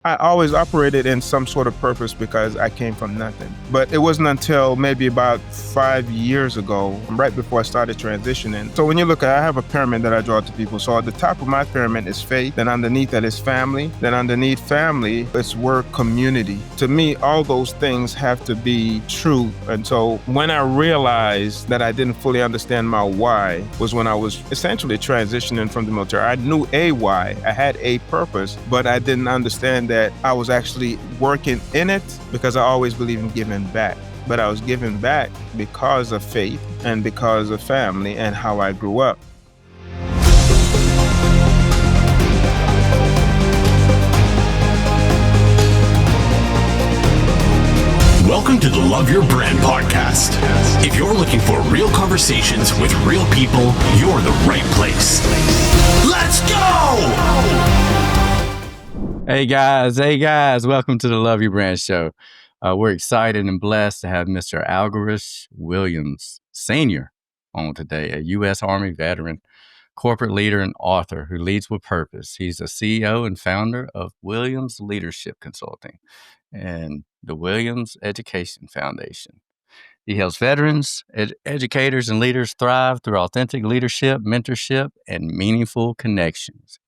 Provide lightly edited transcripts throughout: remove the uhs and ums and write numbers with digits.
I always operated in some sort of purpose because I came from nothing. But it wasn't until maybe about 5 years ago, right before I started transitioning. So when you look at, I have a pyramid that I draw to people. So at the top of my pyramid is faith, then underneath that is family, then underneath family, it's work, community. To me, all those things have to be true. And so when I realized that I didn't fully understand my why was when I was essentially transitioning from the military. I knew a why, I had a purpose, but I didn't understand that I was actually working in it because I always believed in giving back. But I was giving back because of faith and because of family and how I grew up. Welcome to the Love Your Brand podcast. If you're looking for real conversations with real people, you're the right place. Let's go! Hey guys, welcome to the Love Your Brand show. We're excited and blessed to have Mr. Algrish Williams, Sr. on today, a U.S. Army veteran, corporate leader, and author who leads with purpose. He's the CEO and founder of Williams Leadership Consulting and the Williams Education Foundation. He helps veterans, educators, and leaders thrive through authentic leadership, mentorship, and meaningful connections.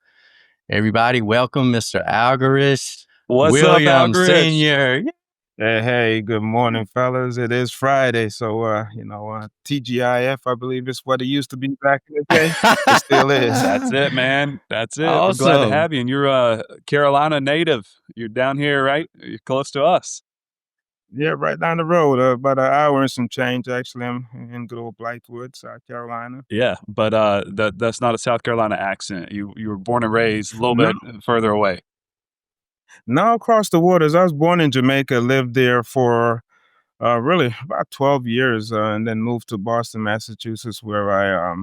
Everybody, welcome Mr. Algrish Williams, up, Algrish? Senior. Hey, good morning, fellas. It is Friday, so TGIF, I believe is what it used to be back in the day. It still is. That's it, man. That's it. Awesome. We're glad to have you. And you're a Carolina native. You're down here, right? You're close to us. Yeah, right down the road, about an hour and some change. Actually, I'm in good old Blythewood, South Carolina. Yeah, but that's not a South Carolina accent. You were born and raised a little No. bit further away. Now across the waters. I was born in Jamaica, lived there for really about 12 years, and then moved to Boston, Massachusetts, where I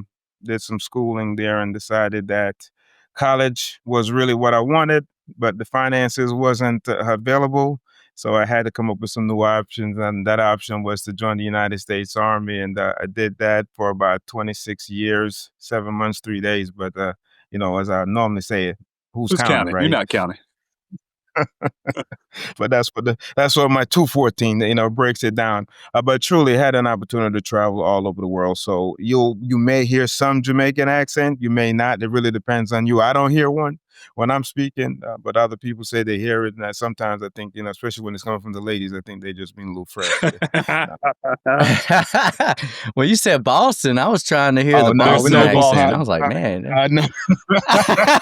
did some schooling there and decided that college was really what I wanted, but the finances wasn't available. So I had to come up with some new options, and that option was to join the United States Army, and I did that for about 26 years, 7 months, 3 days. But as I normally say, who's counting, right? You're not counting. But that's what my 214 breaks it down. But truly had an opportunity to travel all over the world. So you may hear some Jamaican accent, you may not. It really depends on you. I don't hear one when I'm speaking, but other people say they hear it. And sometimes I think, especially when it's coming from the ladies, I think they just being a little fresh. Well, you said Boston. I was trying to hear the Boston no accent. Boston. I was like, man. No.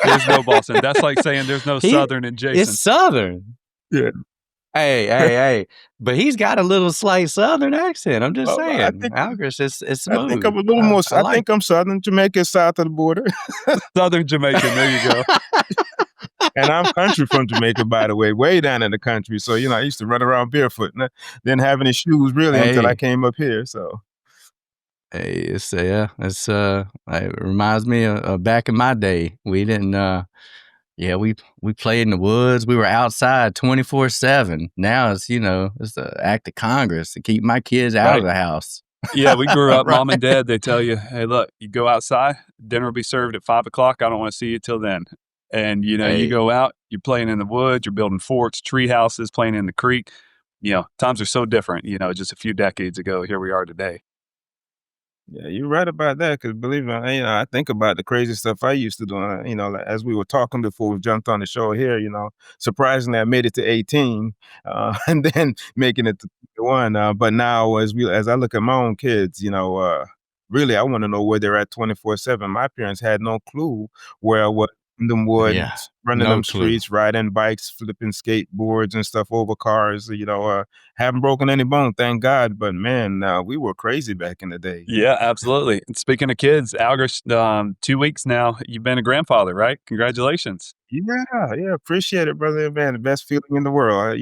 There's no Boston. That's like saying there's no Southern in Jason. It's Southern. Yeah. Hey. But he's got a little slight Southern accent. I'm just saying. I think Algrish, it's smooth. I think I'm a little more. I think I'm Southern. Jamaica is south of the border. Southern Jamaican. There you go. And I'm country from Jamaica, by the way, way down in the country. So, I used to run around barefoot and didn't have any shoes really until I came up here. So, hey, it reminds me of back in my day. We didn't, we played in the woods. We were outside 24/7. Now it's the act of Congress to keep my kids out of the house. Yeah, we grew up, Mom and Dad, they tell you, hey, look, you go outside, dinner will be served at 5 o'clock. I don't want to see you till then. And, you go out, you're playing in the woods, you're building forts, tree houses, playing in the creek. Times are so different, just a few decades ago. Here we are today. Yeah, you're right about that. Because believe me, I think about the crazy stuff I used to do. As we were talking before we jumped on the show here, surprisingly, I made it to 18, and then making it to 21. But now, as I look at my own kids, really, I want to know where they're at 24/7. My parents had no clue where I was in them woods, running them streets, riding bikes, flipping skateboards and stuff over cars. Haven't broken any bone, thank God. But man, we were crazy back in the day. Yeah, absolutely. And speaking of kids, Algrish, 2 weeks now, you've been a grandfather, right? Congratulations. Yeah, appreciate it, brother. Man, the best feeling in the world.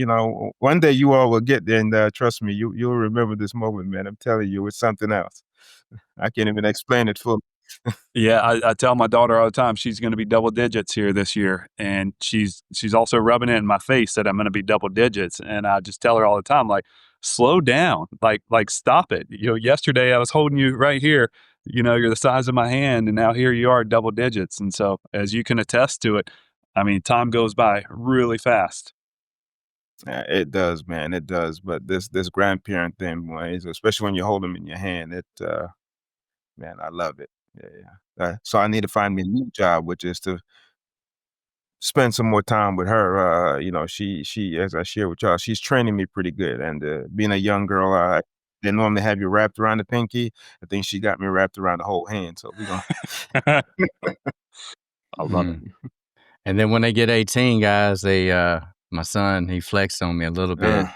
One day you all will get there, and trust me, you'll remember this moment, man. I'm telling you, it's something else. I can't even explain it fully. Yeah, I tell my daughter all the time she's going to be double digits here this year, and she's also rubbing it in my face that I'm going to be double digits, and I just tell her all the time, like, slow down, like stop it. Yesterday I was holding you right here. You're the size of my hand, and now here you are, double digits. And so, as you can attest to it, I mean, time goes by really fast. It does, man. It does. But this grandparent thing, boy, especially when you hold them in your hand, man, I love it. Yeah, yeah. So I need to find me a new job, which is to spend some more time with her. She, as I share with y'all, she's training me pretty good. And being a young girl, they normally have you wrapped around the pinky. I think she got me wrapped around the whole hand. So we gonna. I love it. Mhm. And then when they get 18, guys, my son, he flexed on me a little bit, Uh,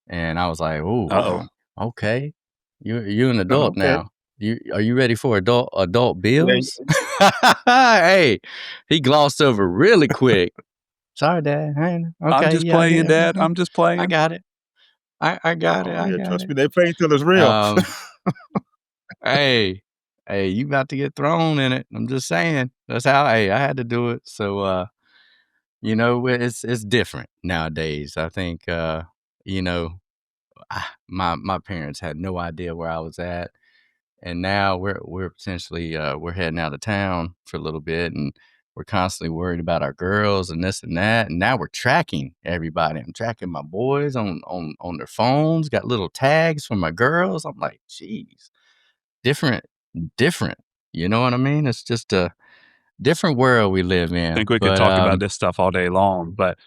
and I was like, "Oh, Uh-oh. okay, you're an adult okay. now. Are you ready for adult Yeah, bills?" Hey, he glossed over really quick. Sorry, Dad. I'm Okay, just yeah, playing, yeah, Dad. I'm just I playing. got it. I got it. oh I yeah, got trust it. me, they playing till it's real. Hey, hey, you about to get thrown in it. I'm just saying. That's how. Hey, I had to do it. So, it's different nowadays. I think, you know, my parents had no idea where I was at, and now we're potentially we're heading out of town for a little bit, and we're constantly worried about our girls and this and that. And now we're tracking everybody. I'm tracking my boys on their phones. Got little tags for my girls. I'm like, geez, different, different. You know what I mean? It's just a different world we live I in. think we could But talk about this stuff all day long, but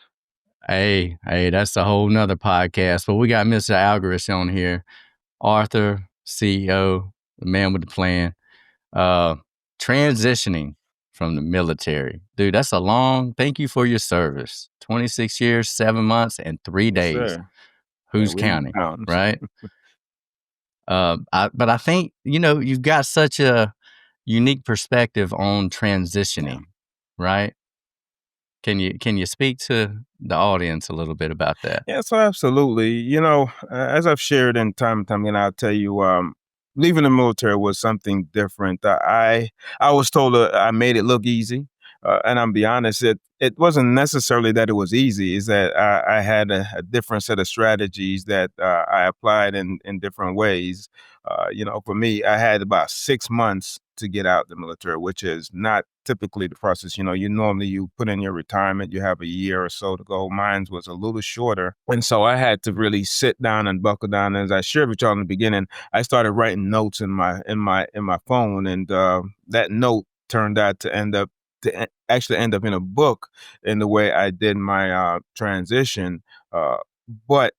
hey, that's a whole nother podcast. But we got Mr. Algrish on here, Arthur, CEO, the man with the plan, uh, transitioning from the military. Dude, that's a long, thank you for your service. 26 years, 7 months, and 3 Yes, days. sir. Yeah, Who's we in the counting, mountains. right? But I think, you've got such a unique perspective on Yeah. transitioning, right? Can you speak to the audience a little bit about that? Yeah, so absolutely. As I've shared in time and time again, I'll tell you, leaving the military was something different. I was told I made it look easy, and I'm be honest, it wasn't necessarily that it was easy. Is that I had a different set of strategies that I applied in different ways. For me, I had about 6 months to get out the military, which is not typically the process. You normally you put in your retirement, you have a year or so to go. Mine was a little shorter, and so I had to really sit down and buckle down. As I shared with y'all in the beginning, I started writing notes in my phone, and that note turned out to actually end up in a book in the way I did my transition. Uh, but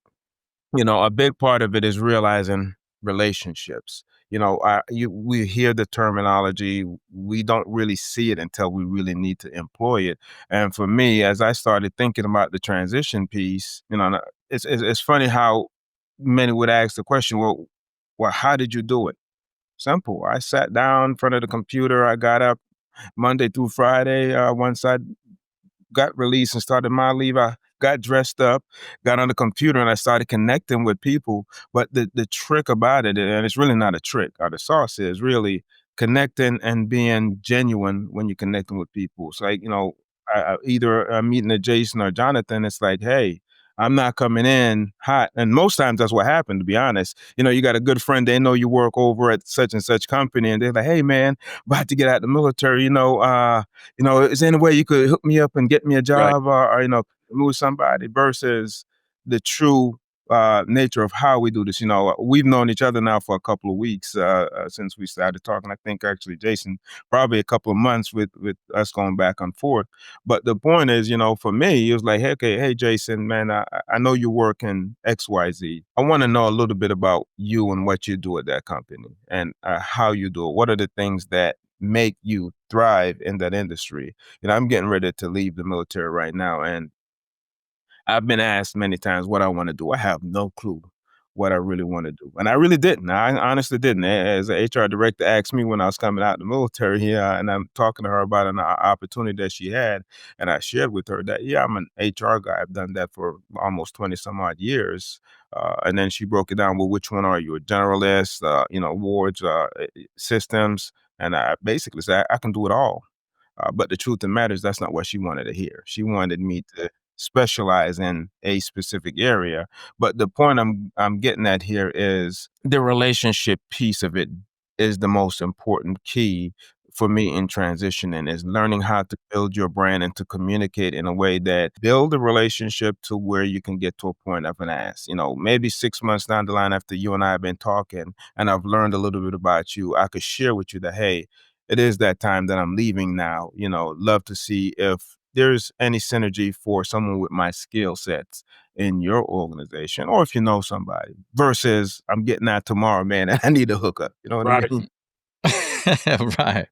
a big part of it is realizing relationships. We hear the terminology, we don't really see it until we really need to employ it. And for me, as I started thinking about the transition piece, it's funny how many would ask the question, well, how did you do it? Simple. I sat down in front of the computer. I got up Monday through Friday. Once I got released and started my leave, I got dressed up, got on the computer, and I started connecting with people. But the trick about it, and it's really not a trick, or the sauce is really connecting and being genuine when you're connecting with people. It's like, either I'm meeting a Jason or Jonathan, it's like, hey, I'm not coming in hot. And most times that's what happened, to be honest. You got a good friend, they know you work over at such and such company, and they're like, hey, man, about to get out of the military, is there any way you could hook me up and get me a right. job or move somebody versus the true nature of how we do this. We've known each other now for a couple of weeks since we started talking. I think actually, Jason, probably a couple of months with us going back and forth. But the point is, for me, it was like, hey, okay, hey, Jason, man, I know you work in XYZ. I want to know a little bit about you and what you do at that company and how you do it. What are the things that make you thrive in that industry? I'm getting ready to leave the military right now, and I've been asked many times what I want to do. I have no clue what I really want to do. And I really didn't. I honestly didn't. As an HR director asked me when I was coming out of the military here, and I'm talking to her about an opportunity that she had, and I shared with her that, yeah, I'm an HR guy. I've done that for almost 20 some odd years. And then she broke it down, well, which one are you? A generalist, wards, systems? And I basically said, I can do it all. But the truth of the matter is that's not what she wanted to hear. She wanted me to specialize in a specific area. But the point I'm getting at here is the relationship piece of it is the most important key for me in transitioning is learning how to build your brand and to communicate in a way that build a relationship to where you can get to a point of an ask. Maybe 6 months down the line after you and I have been talking and I've learned a little bit about you, I could share with you that, hey, it is that time that I'm leaving now. Love to see if there's any synergy for someone with my skill sets in your organization, or if you know somebody, versus I'm getting out tomorrow, man, and I need a hookup. You know what I Right. mean?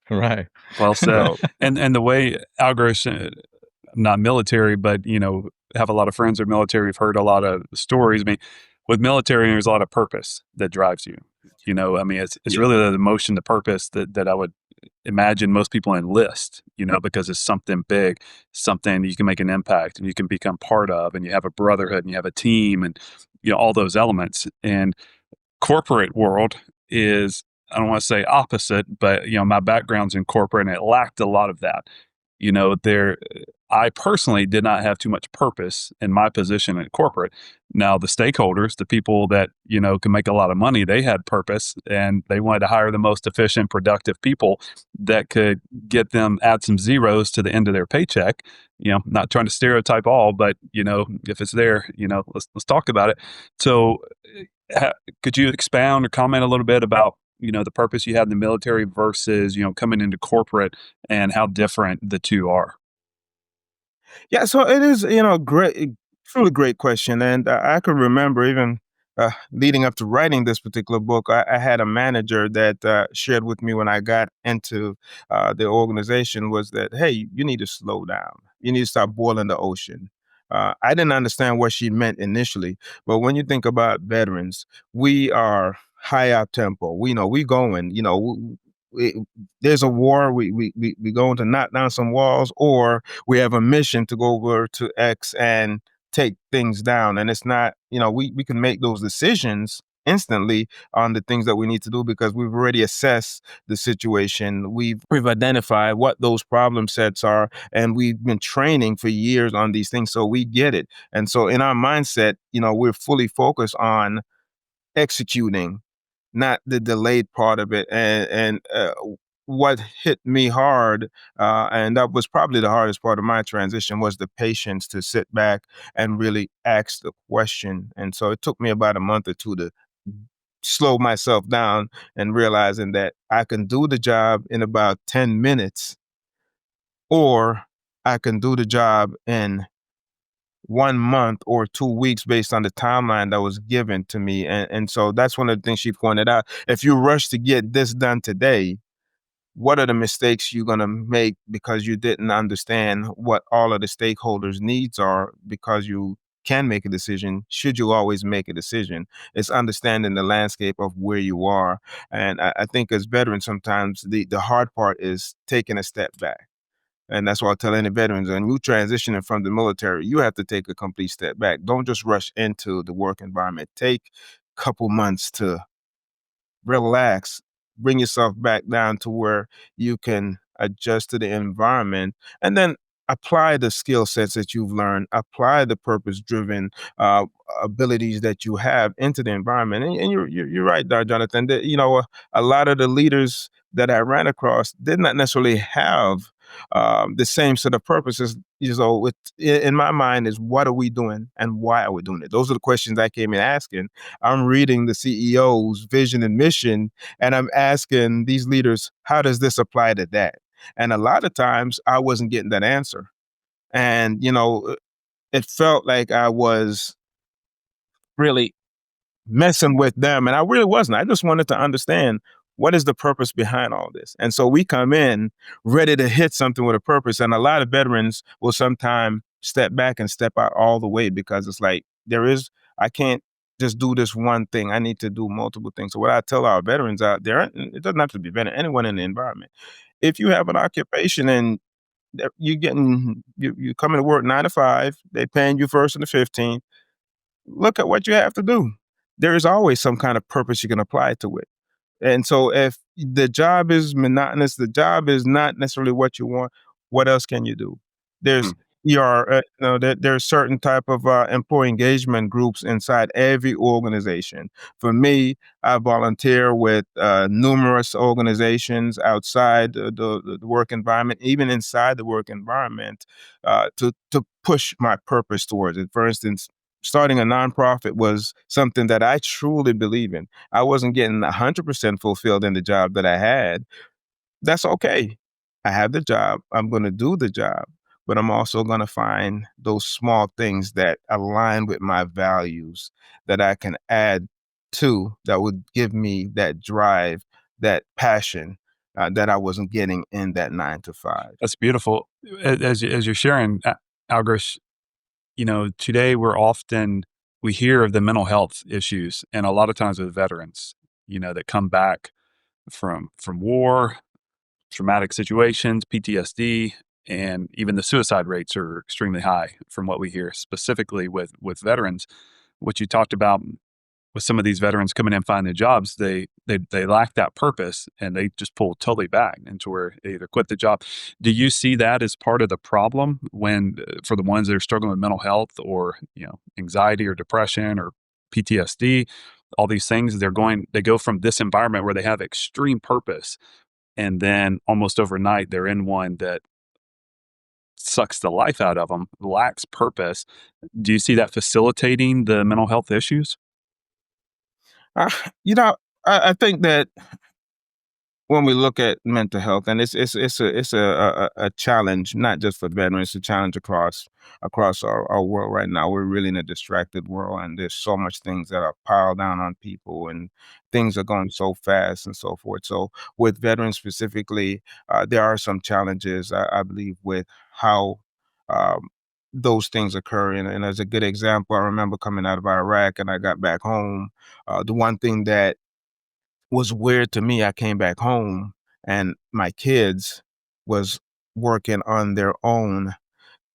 Right. Well said. So, And the way Algrish, not military, but have a lot of friends who are military. We've heard a lot of stories. I mean, with military, there's a lot of purpose that drives you. I mean, it's yeah. really the emotion, the purpose that I would imagine most people enlist. Because it's something big, something you can make an impact and you can become part of, and you have a brotherhood and you have a team, and all those elements. And corporate world is, I don't want to say opposite, but my background's in corporate and it lacked a lot of that. There, I personally did not have too much purpose in my position at corporate. Now the stakeholders, the people that can make a lot of money, they had purpose and they wanted to hire the most efficient, productive people that could get them, add some zeros to the end of their paycheck. Not trying to stereotype all, but if it's there, let's talk about it. So could you expound or comment a little bit about the purpose you had in the military versus coming into corporate and how different the two are? Yeah, so it is, great, truly great question. And I can remember even leading up to writing this particular book, I had a manager that shared with me when I got into the organization was that, hey, you need to slow down. You need to stop boiling the ocean. I didn't understand what she meant initially, but when you think about veterans, we are high up tempo. We know we going, there's a war, we going to knock down some walls, or we have a mission to go over to X and take things down. And it's not, we can make those decisions instantly on the things that we need to do because we've already assessed the situation. We've identified what those problem sets are, and we've been training for years on these things, so we get it. And so in our mindset, we're fully focused on executing, not the delayed part of it. And what hit me hard, and that was probably the hardest part of my transition, was the patience to sit back and really ask the question. And so it took me about a month or two to slow myself down and realizing that I can do the job in about 10 minutes, or I can do the job in 1 month or 2 weeks based on the timeline that was given to me. And so that's one of the things she pointed out. If you rush to get this done today, what are the mistakes you're going to make because you didn't understand what all of the stakeholders' needs are? Because you can make a decision, should you always make a decision? It's understanding the landscape of where you are. And I think as veterans, sometimes the hard part is taking a step back. And that's why I tell any veterans, when you transitioning from the military, you have to take a complete step back. Don't just rush into the work environment. Take a couple months to relax, bring yourself back down to where you can adjust to the environment, and then apply the skill sets that you've learned, apply the purpose-driven abilities that you have into the environment. And you're right, Jonathan. That a lot of the leaders that I ran across did not necessarily have the same sort of purposes. In my mind, is what are we doing and why are we doing it? Those are the questions I came in asking. I'm reading the CEO's vision and mission, and I'm asking these leaders, how does this apply to that? And a lot of times I wasn't getting that answer. And, it felt like I was really messing with them. And I really wasn't. I just wanted to understand, what is the purpose behind all this? And so we come in ready to hit something with a purpose. And a lot of veterans will sometimes step back and step out all the way because it's like, I can't just do this one thing. I need to do multiple things. So what I tell our veterans out there, it doesn't have to be veteran, anyone in the environment. If you have an occupation and you coming to work 9 to 5, they paying you first and the 15th, look at what you have to do. There is always some kind of purpose you can apply to it. And so if the job is monotonous, the job is not necessarily what you want, what else can you do? There's there's certain type of employee engagement groups inside every organization. For me, I volunteer with numerous organizations outside the work environment, even inside the work environment, to push my purpose towards it. For instance, starting a nonprofit was something that I truly believe in. I wasn't getting 100% fulfilled in the job that I had. That's okay. I have the job. I'm going to do the job, but I'm also going to find those small things that align with my values that I can add to that would give me that drive, that passion that I wasn't getting in that 9 to 5. That's beautiful. As you're sharing, Algrish, today we hear of the mental health issues, and a lot of times with veterans, that come back from war, traumatic situations, PTSD, and even the suicide rates are extremely high from what we hear, specifically with veterans. What you talked about with some of these veterans coming in and finding jobs, they lack that purpose and they just pull totally back into where they either quit the job. Do you see that as part of the problem when for the ones that are struggling with mental health or anxiety or depression or PTSD, all these things, they go from this environment where they have extreme purpose, and then almost overnight they're in one that sucks the life out of them, lacks purpose. Do you see that facilitating the mental health issues? Uh, you know, I think that when we look at mental health, and it's a challenge, not just for veterans, it's a challenge across our world right now. We're really in a distracted world, and there's so much things that are piled down on people, and things are going so fast and so forth. So, with veterans specifically, there are some challenges, I believe, with how um, those things occur. And as a good example, I remember coming out of Iraq, and I got back home. The one thing that was weird to me, I came back home and my kids was working on their own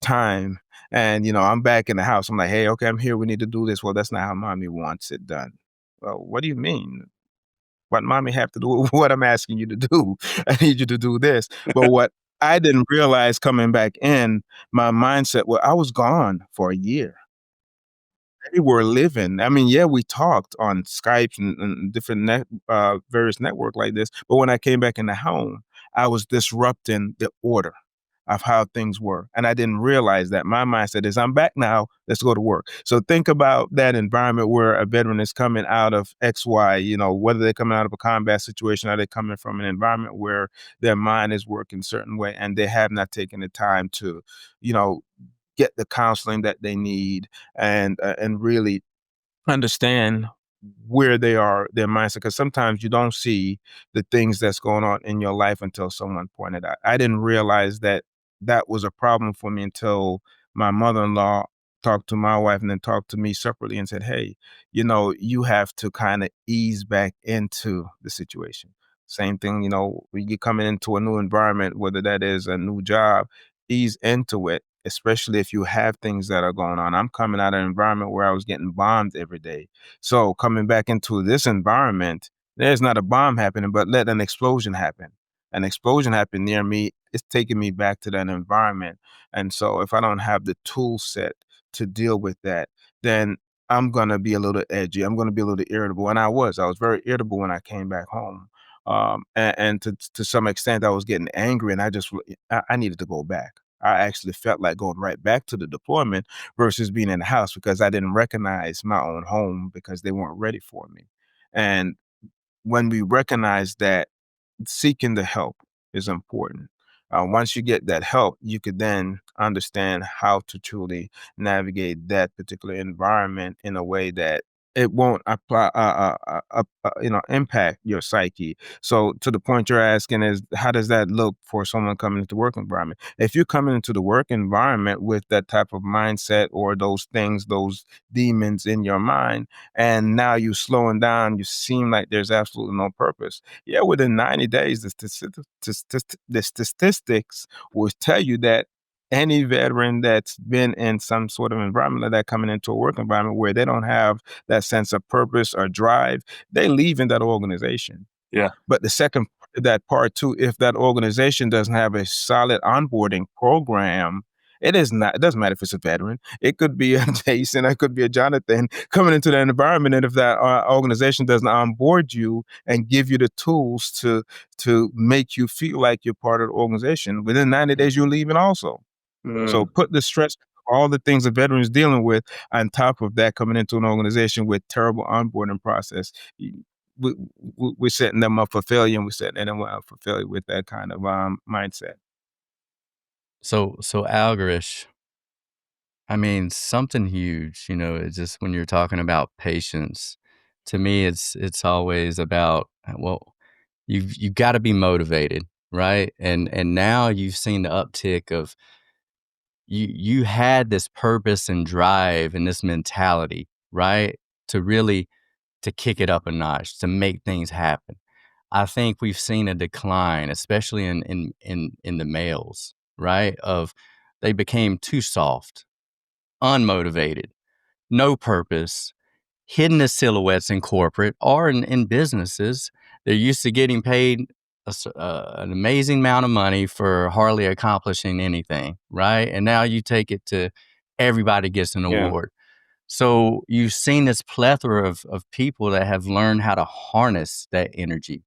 time. And, I'm back in the house. I'm like, hey, okay, I'm here. We need to do this. Well, that's not how mommy wants it done. Well, what do you mean? What mommy have to do with what I'm asking you to do? I need you to do this. But what I didn't realize coming back in, my mindset, well, I was gone for a year. They were living. I mean, yeah, we talked on Skype and different various network like this, but when I came back in the home, I was disrupting the order of how things were, and I didn't realize that. My mindset is, "I'm back now, let's go to work." So think about that environment where a veteran is coming out of X, Y, whether they're coming out of a combat situation or they're coming from an environment where their mind is working a certain way, and they have not taken the time to, you know, get the counseling that they need and really understand where they are, their mindset. Because sometimes you don't see the things that's going on in your life until someone pointed out. I didn't realize that that was a problem for me until my mother-in-law talked to my wife and then talked to me separately and said, hey, you have to kind of ease back into the situation. Same thing, when you're coming into a new environment, whether that is a new job, ease into it, especially if you have things that are going on. I'm coming out of an environment where I was getting bombed every day. So coming back into this environment, there's not a bomb happening, but let an explosion happen. An explosion happened near me. It's taking me back to that environment. And so if I don't have the tool set to deal with that, then I'm going to be a little edgy. I'm going to be a little irritable. And I was very irritable when I came back home. And to some extent, I was getting angry, and I needed to go back. I actually felt like going right back to the deployment versus being in the house because I didn't recognize my own home because they weren't ready for me. And when we recognize that, seeking the help is important. Once you get that help, you could then understand how to truly navigate that particular environment in a way that it won't impact your psyche. So, to the point you're asking is, how does that look for someone coming into the work environment? If you're coming into the work environment with that type of mindset or those things, those demons in your mind, and now you're slowing down, you seem like there's absolutely no purpose. Yeah, within 90 days, the statistics will tell you that any veteran that's been in some sort of environment like that, coming into a work environment where they don't have that sense of purpose or drive, they leave in that organization. Yeah. But the second, that part too, if that organization doesn't have a solid onboarding program It is not. It doesn't matter if it's a veteran. It could be a Jason. It could be a Jonathan coming into that environment. And if that organization doesn't onboard you and give you the tools to make you feel like you're part of the organization, within 90 days you're leaving also. So put the stress, all the things a veteran is dealing with, on top of that, coming into an organization with terrible onboarding process. We're setting them up for failure, and we're setting them up for failure with that kind of mindset. So Algrish, I mean, something huge, it's just when you're talking about patience, to me, it's always about, well, you've got to be motivated, right? And now you've seen the uptick of you had this purpose and drive and this mentality, right? To really to kick it up a notch, to make things happen. I think we've seen a decline, especially in the males, right? Of they became too soft, unmotivated, no purpose, hidden as silhouettes in corporate or in businesses. They're used to getting paid an amazing amount of money for hardly accomplishing anything, right? And now you take it to everybody gets an Yeah. award. So you've seen this plethora of people that have learned how to harness that energy,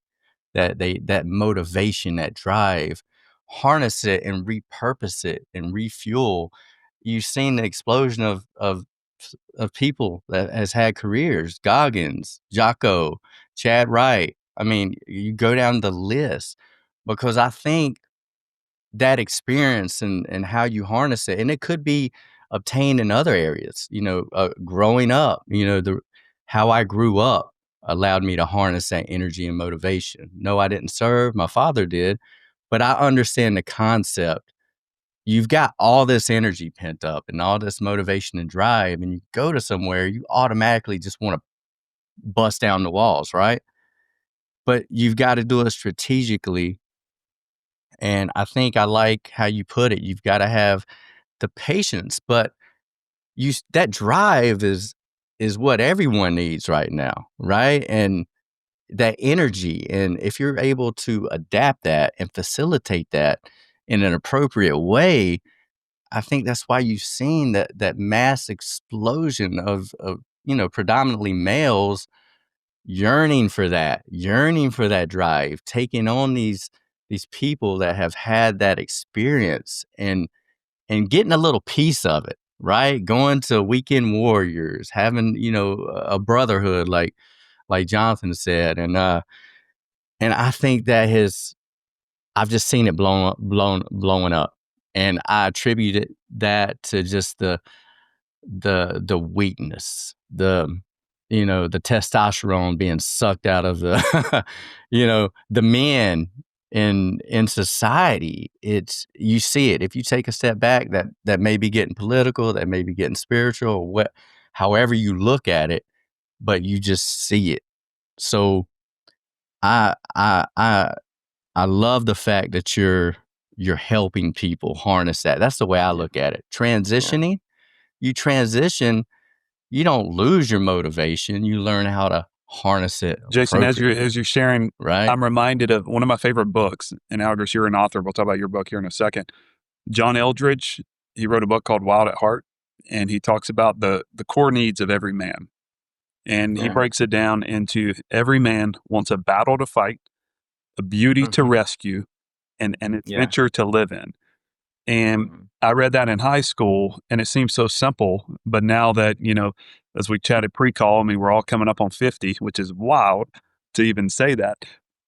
that motivation, that drive, harness it and repurpose it and refuel. You've seen the explosion of people that has had careers: Goggins, Jocko, Chad Wright. I mean, you go down the list, because I think that experience and how you harness it, and it could be obtained in other areas, growing up, how I grew up allowed me to harness that energy and motivation. No, I didn't serve. My father did, but I understand the concept. You've got all this energy pent up and all this motivation and drive, and you go to somewhere, you automatically just want to bust down the walls, right? But you've got to do it strategically. And I think I like how you put it. You've got to have the patience, but that drive is what everyone needs right now, right? And that energy, and if you're able to adapt that and facilitate that in an appropriate way, I think that's why you've seen that mass explosion of predominantly males yearning for that drive, taking on these people that have had that experience and getting a little piece of it, right? Going to weekend warriors, having, a brotherhood like Jonathan said. And I think I've just seen it blowing up. And I attribute that to just the weakness, the testosterone being sucked out of the, the men in society. You see it. If you take a step back, that may be getting political, that may be getting spiritual, or however you look at it, but you just see it. So I love the fact that you're helping people harness that. That's the way I look at it. Transitioning, you transition, you don't lose your motivation. You learn how to harness it. Jason, as you're sharing, right? I'm reminded of one of my favorite books. And Algrish, you're an author. We'll talk about your book here in a second. John Eldridge, he wrote a book called Wild at Heart, and he talks about the core needs of every man. And he breaks it down into every man wants a battle to fight, a beauty to rescue, and an adventure to live in. And I read that in high school, and it seems so simple. But now that, as we chatted pre-call, I mean, we're all coming up on 50, which is wild to even say that.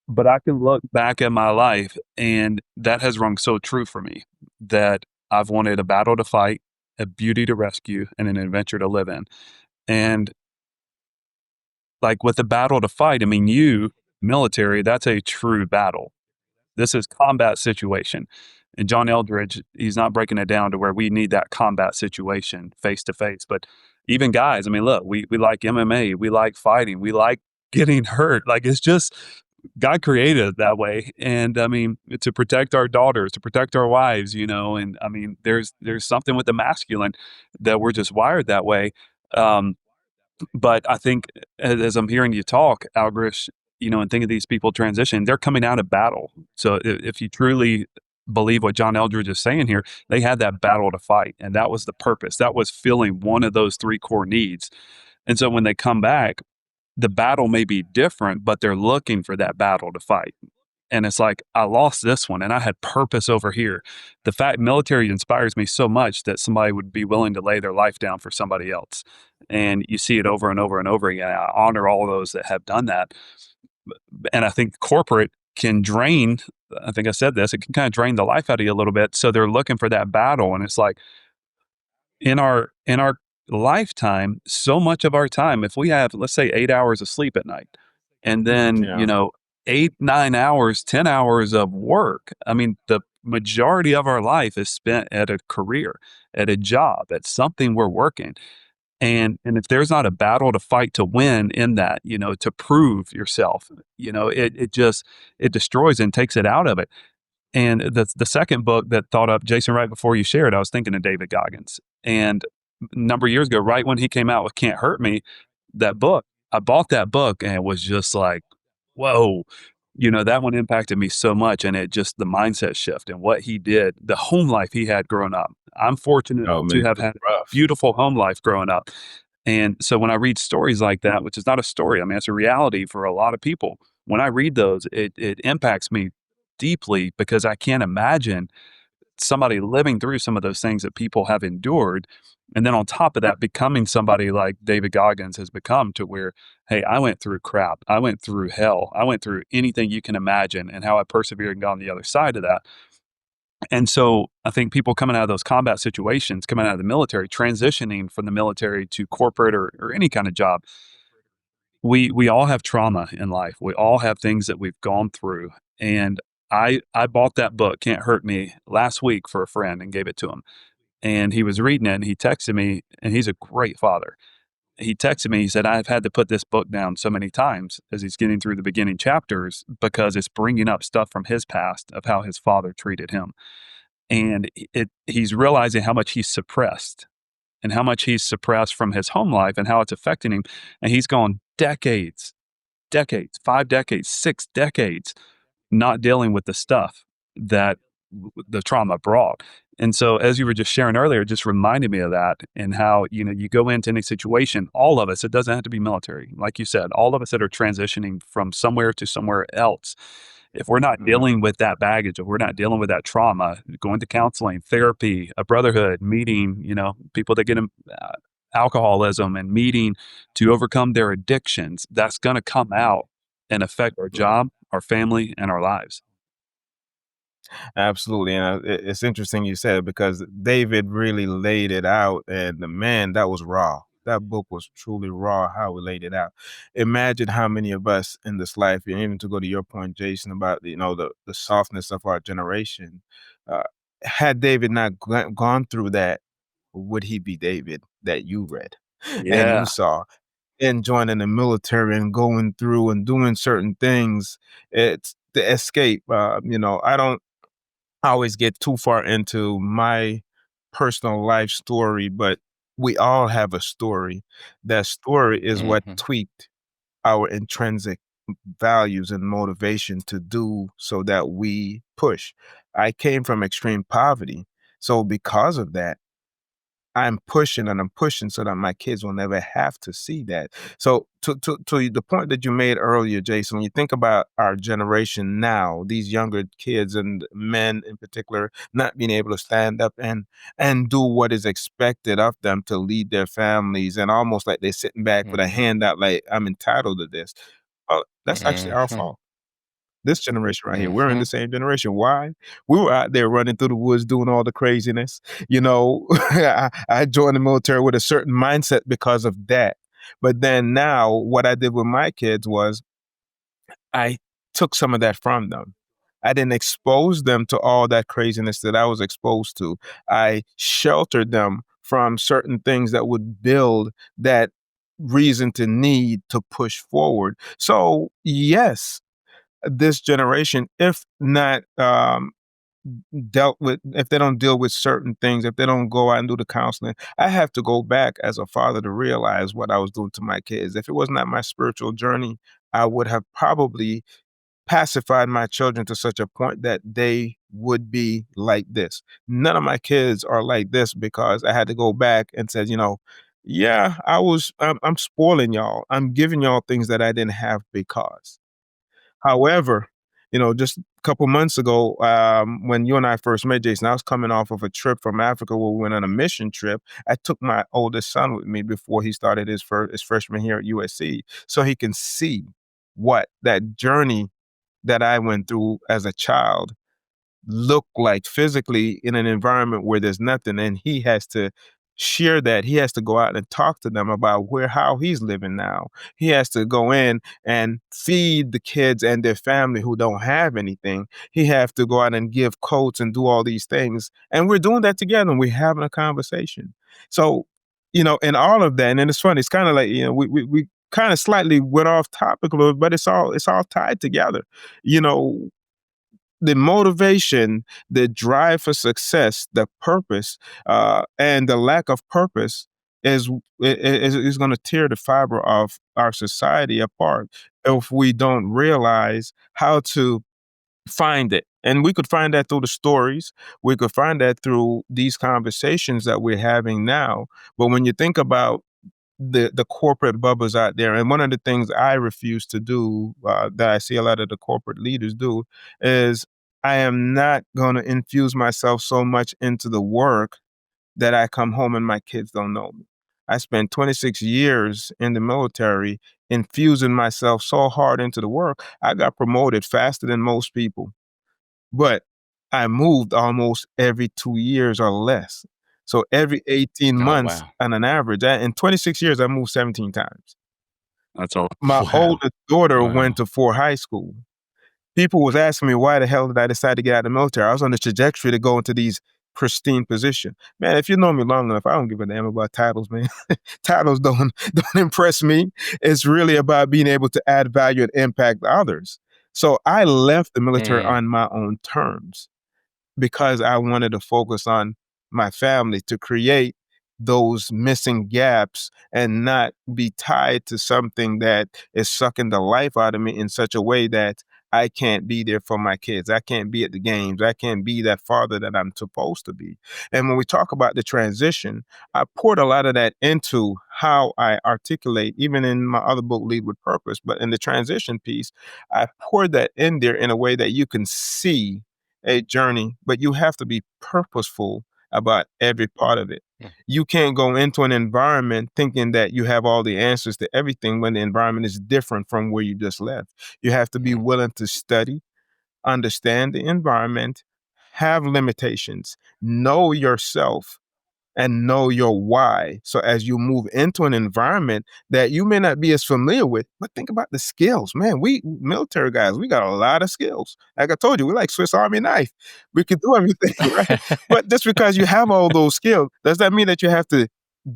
But I can look back at my life, and that has rung so true for me, that I've wanted a battle to fight, a beauty to rescue, and an adventure to live in. And like with the battle to fight, I mean, military, that's a true battle. This is combat situation. And John Eldridge, he's not breaking it down to where we need that combat situation face to face. But even guys, I mean, look, we like MMA, we like fighting, we like getting hurt. Like, it's just, God created it that way. And I mean, to protect our daughters, to protect our wives, and I mean, there's something with the masculine that we're just wired that way. But I think as I'm hearing you talk, Algrish, and think of these people transition, they're coming out of battle. So if you truly believe what John Eldridge is saying here. They had that battle to fight, and that was the purpose. That was filling one of those three core needs. And so when they come back, the battle may be different, but they're looking for that battle to fight. And it's like, I lost this one and I had purpose over here. The fact military inspires me so much that somebody would be willing to lay their life down for somebody else. And you see it over and over and over again. I honor all those that have done that. And I think corporate can drain, I think I said this, it can kind of drain the life out of you a little bit. So they're looking for that battle. And it's like, in our lifetime, so much of our time, if we have, let's say, 8 hours of sleep at night, and then, Yeah. 8, 9 hours, 10 hours of work, I mean, the majority of our life is spent at a career, at a job, at something we're working. And if there's not a battle to fight to win in that, to prove yourself, it destroys and takes it out of it. And the second book that thought up, Jason, right before you shared, I was thinking of David Goggins. And a number of years ago, right when he came out with Can't Hurt Me, that book, I bought that book and it was just like, whoa, that one impacted me so much. And it just, the mindset shift and what he did, the home life he had growing up. I'm fortunate Oh to man, have it's had a rough. beautiful home life growing up. And so when I read stories like that, which is not a story, I mean, it's a reality for a lot of people. When I read those, it impacts me deeply because I can't imagine somebody living through some of those things that people have endured. And then on top of that, becoming somebody like David Goggins has become, to where, hey, I went through crap. I went through hell. I went through anything you can imagine, and how I persevered and got on the other side of that. And so I think people coming out of those combat situations, coming out of the military, transitioning from the military to corporate or any kind of job, we all have trauma in life. We all have things that we've gone through. And I bought that book, Can't Hurt Me, last week for a friend and gave it to him. And he was reading it and he texted me, and he's a great father. He texted me, he said, I've had to put this book down so many times as he's getting through the beginning chapters because it's bringing up stuff from his past of how his father treated him. And he's realizing how much he's suppressed and how much he's suppressed from his home life and how it's affecting him. And he's gone decades, 5 decades, 6 decades, not dealing with the stuff that the trauma brought. And so, as you were just sharing earlier, it just reminded me of that, and how, you go into any situation, all of us, it doesn't have to be military. Like you said, all of us that are transitioning from somewhere to somewhere else, if we're not Mhm. dealing with that baggage, if we're not dealing with that trauma, going to counseling, therapy, a brotherhood, meeting, people that get alcoholism and meeting to overcome their addictions, that's going to come out and affect our job, our family, and our lives. Absolutely, and it's interesting you said, because David really laid it out, and man, that was raw. That book was truly raw how he laid it out. Imagine how many of us in this life, and even to go to your point, Jason, about the softness of our generation. Uh, had David not gone through that, would he be David that you read and you Yeah. saw? And joining the military and going through and doing certain things, it's the escape. I don't always get too far into my personal life story, but we all have a story. That story is what Hmm. tweaked our intrinsic values and motivation to do so that we push. I came from extreme poverty. So because of that, I'm pushing and I'm pushing so that my kids will never have to see that. So to the point that you made earlier, Jason, when you think about our generation now, these younger kids and men in particular, not being able to stand up and do what is expected of them to lead their families, and almost like they're sitting back with a Hmm. handout, like I'm entitled to this. That's actually our Hmm. fault. This generation right here, we're in Hmm. the same generation. Why? We were out there running through the woods doing all the craziness. I joined the military with a certain mindset because of that. But then now what I did with my kids was I took some of that from them. I didn't expose them to all that craziness that I was exposed to. I sheltered them from certain things that would build that reason to need to push forward. So, yes, this generation, if not dealt with, if they don't deal with certain things, if they don't go out and do the counseling, I have to go back as a father to realize what I was doing to my kids. If it was not my spiritual journey, I would have probably pacified my children to such a point that they would be like this. None of my kids are like this because I had to go back and said, yeah, I'm spoiling y'all. I'm giving y'all things that I didn't have because. However, just a couple months ago, when you and I first met, Jason, I was coming off of a trip from Africa where we went on a mission trip. I took my oldest son with me before he started his freshman year at USC, so he can see what that journey that I went through as a child look like physically in an environment where there's nothing, and he has to share that. He has to go out and talk to them about how he's living now. He has to go in and feed the kids and their family who don't have anything. He have to go out and give coats and do all these things, and we're doing that together, and we're having a conversation. So, in all of that, and it's funny, it's kind of like, we kind of slightly went off topic a little, but it's all tied together. you know the motivation, the drive for success, the purpose, and the lack of purpose is going to tear the fiber of our society apart if we don't realize how to find it. And we could find that through the stories. We could find that through these conversations that we're having now. But when you think about the corporate bubbles out there, and one of the things I refuse to do, that I see a lot of the corporate leaders do, is I am not going to infuse myself so much into the work that I come home and my kids don't know me. I spent 26 years in the military infusing myself so hard into the work. I got promoted faster than most people, but I moved almost every 2 years or less. So every 18 Oh, months wow. on an average, in 26 years, I moved 17 times. That's all. My Wow. oldest daughter Wow. went to Fort High School. People was asking me why the hell did I decide to get out of the military. I was on the trajectory to go into these pristine position. Man, if you know me long enough, I don't give a damn about titles, man. Titles don't impress me. It's really about being able to add value and impact others. So I left the military Mm. on my own terms because I wanted to focus on my family, to create those missing gaps and not be tied to something that is sucking the life out of me in such a way that I can't be there for my kids. I can't be at the games. I can't be that father that I'm supposed to be. And when we talk about the transition, I poured a lot of that into how I articulate, even in my other book, Lead with Purpose. But in the transition piece, I poured that in there in a way that you can see a journey, but you have to be purposeful about every part of it. Mm. You can't go into an environment thinking that you have all the answers to everything when the environment is different from where you just left. You have to be Mm. willing to study, understand the environment, have limitations, know yourself, and know your why. So as you move into an environment that you may not be as familiar with, but think about the skills. Man, we military guys, we got a lot of skills. Like I told you, we're like Swiss Army knife. We can do everything, right? But just because you have all those skills, does that mean that you have to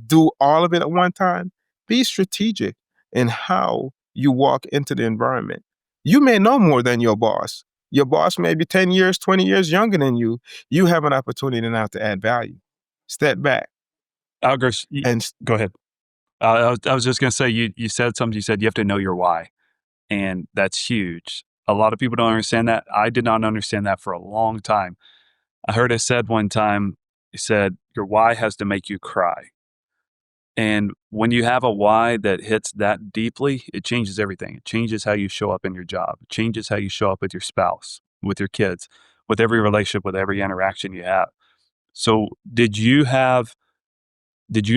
do all of it at one time? Be strategic in how you walk into the environment. You may know more than your boss. Your boss may be 10 years, 20 years younger than you. You have an opportunity now to add value. Step back Algrish, and go ahead. I was just going to say, you said something. You said you have to know your why, and that's huge. A lot of people don't understand that. I did not understand that for a long time. I heard it said one time, it said, your why has to make you cry. And when you have a why that hits that deeply, it changes everything. It changes how you show up in your job. It changes how you show up with your spouse, with your kids, with every relationship, with every interaction you have. So did you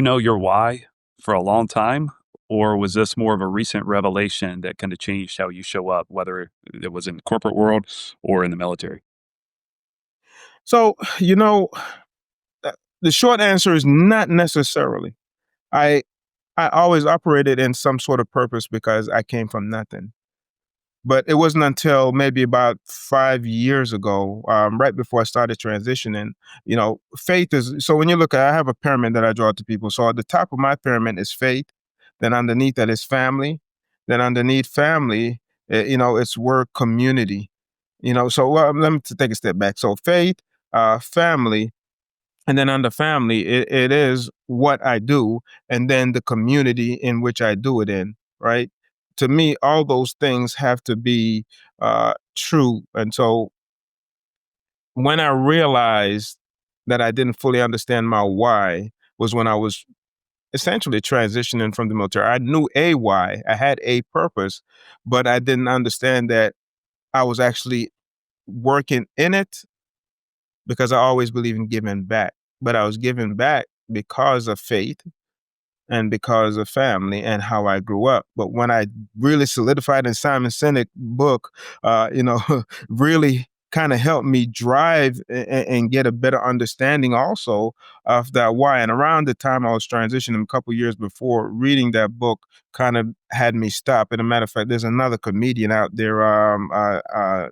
know your why for a long time? Or was this more of a recent revelation that kind of changed how you show up, whether it was in the corporate world or in the military? so, the short answer is not necessarily. I I always operated in some sort of purpose because I came from nothing. But it wasn't until maybe about 5 years ago, right before I started transitioning, faith is so when you look at I have a pyramid that I draw to people. So at the top of my pyramid is faith, then underneath that is family, then underneath family, it's work community. So let me take a step back. So faith, family, and then under family, it is what I do, and then the community in which I do it in, right? to me, all those things have to be true. And so when I realized that I didn't fully understand my why was when I was essentially transitioning from the military. I knew a why, I had a purpose, but I didn't understand that I was actually working in it because I always believe in giving back. But I was giving back because of faith and because of family and how I grew up. But when I really solidified in Simon Sinek book, really kind of helped me drive and get a better understanding also of that why. And around the time I was transitioning a couple years before, reading that book kind of had me stop. And a matter of fact, there's another comedian out there,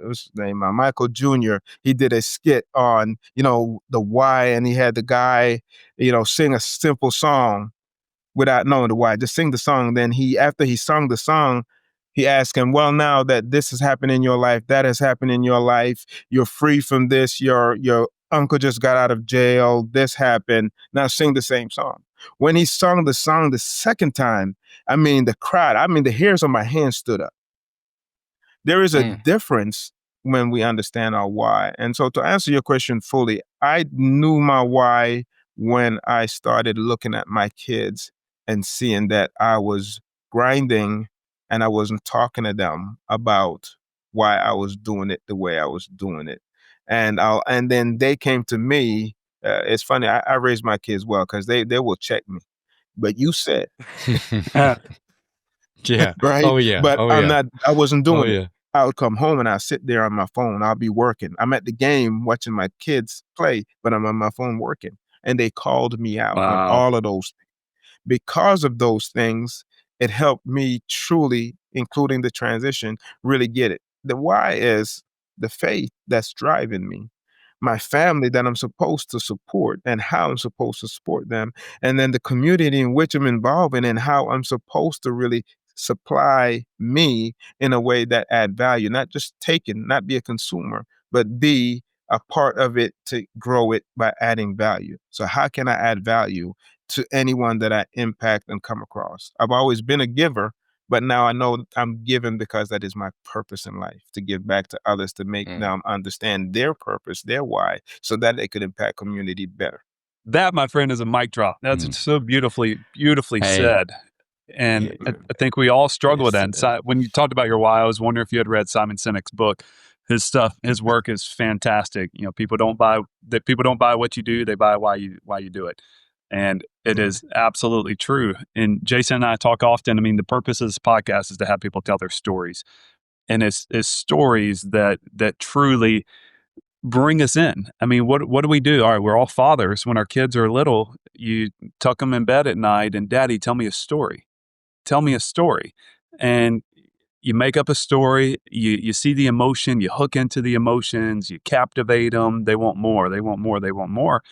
what's his name, Michael Jr. He did a skit on, the why, and he had the guy, sing a simple song without knowing the why. Just sing the song. Then after he sung the song, he asked him, well, now that this has happened in your life, that has happened in your life, you're free from this, your uncle just got out of jail, this happened, now sing the same song. When he sung the song the second time, the hairs on my hands stood up. There is a difference when we understand our why. And so to answer your question fully, I knew my why when I started looking at my kids and seeing that I was grinding and I wasn't talking to them about why I was doing it the way I was doing it. And then they came to me. It's funny, I raised my kids well because they will check me. But you said, Yeah. right? Oh yeah. But Oh I yeah. wasn't Oh doing it. yeah. I would come home and I'll sit there on my phone. I'll be working. I'm at the game watching my kids play, but I'm on my phone working. And they called me out on Wow. all of those things. Because of those things, it helped me truly, including the transition, really get it. The why is the faith that's driving me, my family that I'm supposed to support and how I'm supposed to support them, and then the community in which I'm involved in and how I'm supposed to really supply me in a way that add value, not just take it, not be a consumer, but be a part of it to grow it by adding value. So how can I add value to anyone that I impact and come across? I've always been a giver, but now I know I'm given because that is my purpose in life, to give back to others, to make them understand their purpose, their why, so that they could impact community better. That, my friend, is a mic drop. That's so beautifully Hey. said. And I think we all struggle with that. And Yes. when you talked about your why, I was wondering if you had read Simon Sinek's book. His work is fantastic. People don't buy what you do; they buy why you do it. And it is absolutely true. And Jason and I talk often. I mean, the purpose of this podcast is to have people tell their stories, and it's stories that truly bring us in. I mean, what do we do? All right, we're all fathers. When our kids are little, you tuck them in bed at night, and Daddy, tell me a story. Tell me a story. And you make up a story, you see the emotion, you hook into the emotions, you captivate them. They want more, they want more, they want more.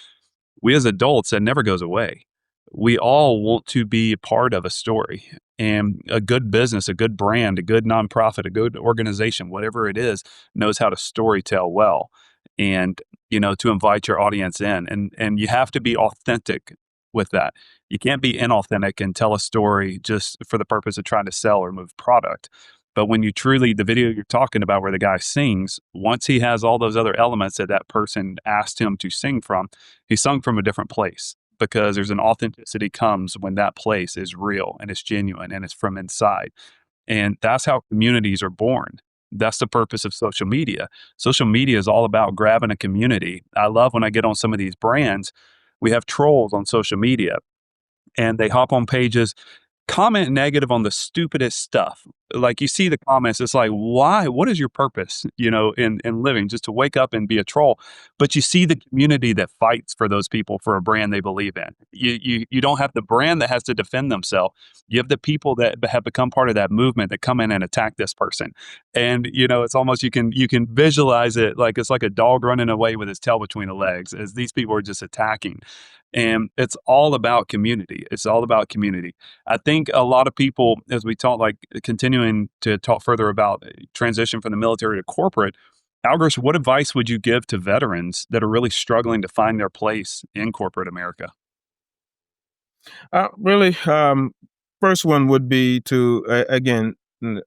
We as adults, that never goes away. We all want to be a part of a story, and a good business, a good brand, a good nonprofit, a good organization, whatever it is, knows how to story tell well, and to invite your audience in, and you have to be authentic with that. You can't be inauthentic and tell a story just for the purpose of trying to sell or move product. But when you truly, the video you're talking about where the guy sings, once he has all those other elements that person asked him to sing from, he sung from a different place, because there's an authenticity comes when that place is real and it's genuine and it's from inside. And that's how communities are born. That's the purpose of social media. Social media is all about grabbing a community. I love when I get on some of these brands, we have trolls on social media, and they hop on pages, comment negative on the stupidest stuff. Like, you see the comments, it's like, why? What is your purpose, in living? Just to wake up and be a troll. But you see the community that fights for those people for a brand they believe in. You don't have the brand that has to defend themselves. You have the people that have become part of that movement that come in and attack this person. And it's almost, you can visualize it like it's like a dog running away with his tail between the legs, as these people are just attacking. And it's all about community. It's all about community. I think a lot of people, as we talk, like continuing to talk further about transition from the military to corporate, Algrish, what advice would you give to veterans that are really struggling to find their place in corporate America? Really, first one would be to, again,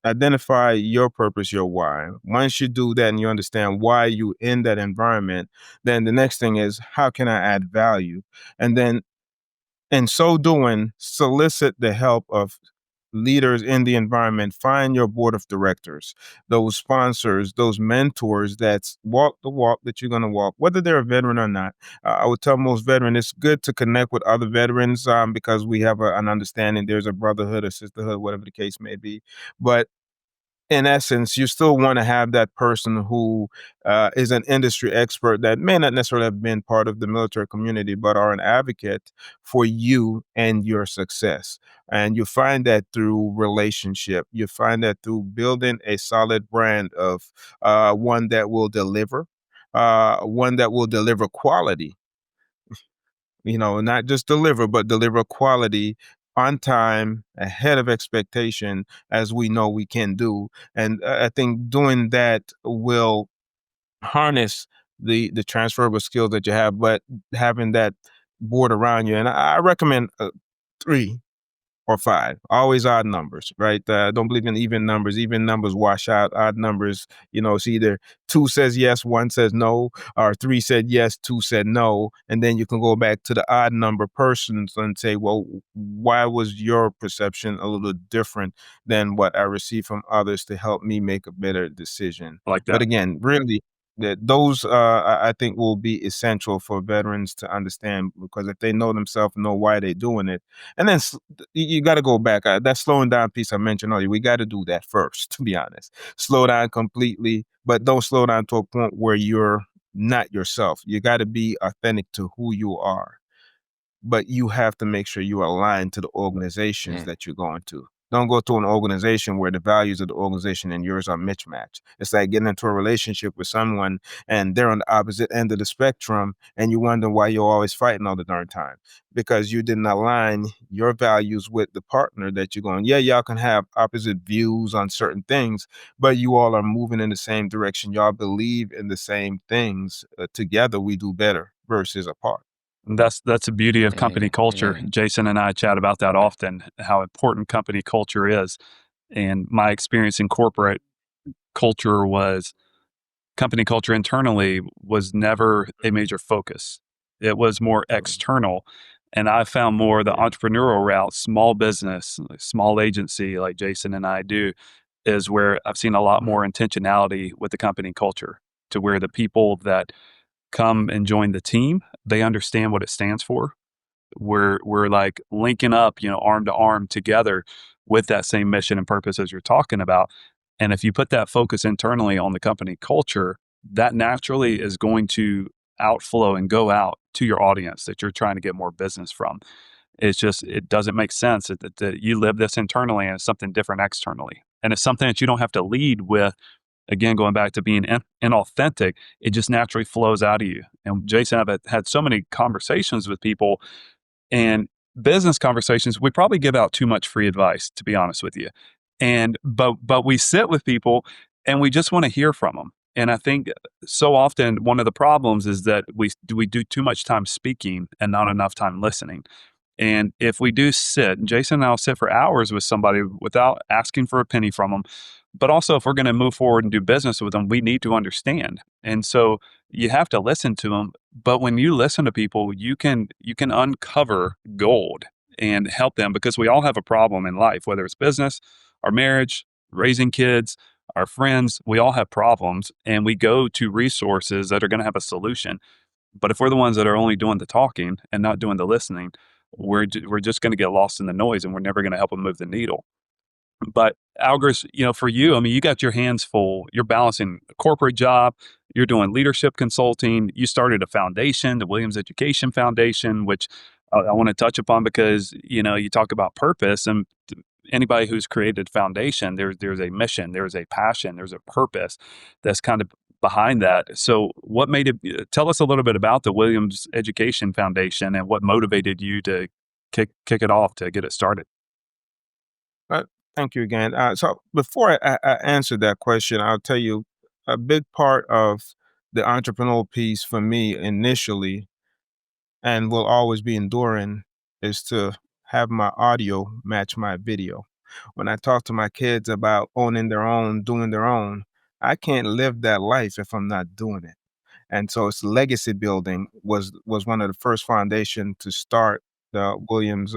Identify your purpose, your why. Once you do that and you understand why you in that environment, then the next thing is how can I add value? And then in so doing, solicit the help of leaders in the environment. Find your board of directors, those sponsors, those mentors that walk the walk that you're going to walk, whether they're a veteran or not. I would tell most veterans it's good to connect with other veterans because we have an understanding. There's a brotherhood or sisterhood, whatever the case may be. But in essence, you still want to have that person who is an industry expert that may not necessarily have been part of the military community, but are an advocate for you and your success. And you find that through relationship. You find that through building a solid brand of one that will deliver, one that will deliver quality, not just deliver, but deliver quality on time, ahead of expectation, as we know we can do. And I think doing that will harness the transferable skills that you have, but having that board around you. And I recommend 3 or 5, always odd numbers, right? Don't believe in even numbers. Even numbers wash out. Odd numbers, it's either 2 says yes, 1 says no, or 3 said yes, 2 said no. And then you can go back to the odd number persons and say, well, why was your perception a little different than what I received from others to help me make a better decision? Like But that. again, really, that those I think will be essential for veterans to understand, because if they know themselves, know why they're doing it, and then you got to go back. That slowing down piece I mentioned earlier, we got to do that first, to be honest. Slow down completely, but don't slow down to a point where you're not yourself. You got to be authentic to who you are, but you have to make sure you align to the organizations Yeah. that you're going to. Don't go to an organization where the values of the organization and yours are mismatched. It's like getting into a relationship with someone and they're on the opposite end of the spectrum, and you wonder why you're always fighting all the darn time, because you didn't align your values with the partner that you're going. Yeah, y'all can have opposite views on certain things, but you all are moving in the same direction. Y'all believe in the same things. Together we do better versus apart. And that's the beauty of company Yeah. culture. Yeah. Jason and I chat about that often, how important company culture is. And my experience in corporate culture was company culture internally was never a major focus. It was more external. And I found more the entrepreneurial route, small business, like small agency like Jason and I do, is where I've seen a lot more intentionality with the company culture, to where the people that come and join the team, they understand what it stands for. We're like linking up, arm to arm together with that same mission and purpose as you're talking about. And if you put that focus internally on the company culture, that naturally is going to outflow and go out to your audience that you're trying to get more business from. It's just, it doesn't make sense that you live this internally and it's something different externally. And it's something that you don't have to lead with. Again, going back to being inauthentic, it just naturally flows out of you. And Jason, I've had so many conversations with people, and business conversations, we probably give out too much free advice, to be honest with you. And but we sit with people and we just want to hear from them. And I think so often one of the problems is that we do too much time speaking and not enough time listening. And if we do sit, and Jason and I will sit for hours with somebody without asking for a penny from them. But also, if we're going to move forward and do business with them, we need to understand. And so you have to listen to them. But when you listen to people, you can uncover gold and help them, because we all have a problem in life, whether it's business, our marriage, raising kids, our friends. We all have problems, and we go to resources that are going to have a solution. But if we're the ones that are only doing the talking and not doing the listening, we're just going to get lost in the noise, and we're never going to help them move the needle. But Algrish, for you, I mean, you got your hands full. You're balancing a corporate job. You're doing leadership consulting. You started a foundation, the Williams Education Foundation, which I want to touch upon, because, you talk about purpose, and anybody who's created a foundation, there's a mission, there's a passion, there's a purpose that's kind of behind that. So what made it, tell us a little bit about the Williams Education Foundation and what motivated you to kick it off, to get it started. Uh, Thank you again. So before I answer that question, I'll tell you a big part of the entrepreneurial piece for me initially, and will always be enduring, is to have my audio match my video. When I talk to my kids about owning their own, doing their own, I can't live that life if I'm not doing it. And so it's legacy building was one of the first foundation to start the Williams